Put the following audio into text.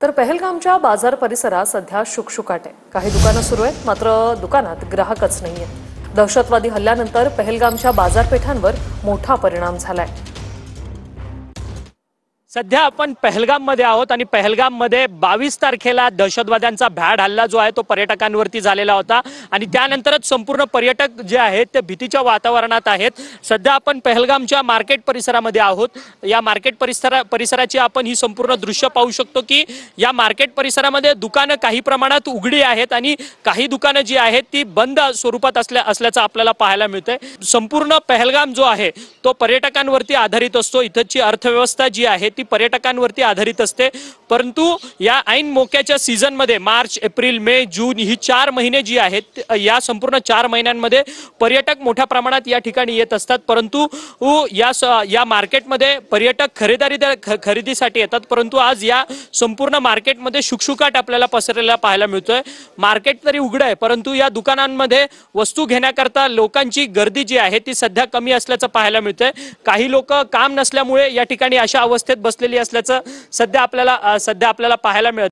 तर पहलगामच्या बाजार परिसरात सध्या शुकशुकाट आहे। काही दुकानं सुरू आहेत, मात्र दुकानात ग्राहकच नाहीये। दहशतवादी हल्ल्यानंतर पहलगामच्या बाजारपेठांवर मोठा परिणाम झालाय। सध्या आपण पहलगाममध्ये आहोत आणि पहलगाममध्ये 22 तारखेला दहशतवाद्यांचा भ्याड हल्ला जो आहे तो पर्यटकांवरती झालेला होता आणि त्यानंतरच संपूर्ण पर्यटक जे आहेत ते भीतीच्या वातावरणात आहेत। सध्या आपण पहलगामच्या मार्केट परिसरामध्ये आहोत। या मार्केट परिसराची आपण ही संपूर्ण दृश्य पाहू शकतो की या मार्केट परिसरामध्ये दुकानं काही प्रमाणात उघडी आहेत आणि काही दुकानं जी आहेत ती बंद स्वरूपात असल्याचं आपल्याला पाहायला मिळतंय। संपूर्ण पहलगाम जो आहे तो पर्यटकांवरती आधारित असतो। इथची अर्थव्यवस्था जी आहे ती पर्यटकांवरती आधारित असते, परंतु या ऐन मोक्याच्या सीझन मध्ये मार्च, एप्रिल, मे, जून ही 4 महिने जी आहेत या संपूर्ण 4 महिन्यांमध्ये पर्यटक मोठ्या प्रमाणात या ठिकाणी येत असतात। परंतु या मार्केटमध्ये पर्यटक खरेदीसाठी येतात, परंतु आज या संपूर्ण मार्केटमध्ये शुकशुकाट आपल्याला पसरलेला पाहायला मिळतोय। मार्केट तरी उघड आहे, परंतु या दुकानांमध्ये वस्तू घेण्याकरता लोकांची गर्दी जी आहे ती सध्या कमी असल्याचं पाहायला मिळतंय। काही लोक काम नसल्यामुळे या ठिकाणी अशा अवस्थेत बसलेली असल्याचं सध्या आपल्याला पाहायला मिळतं।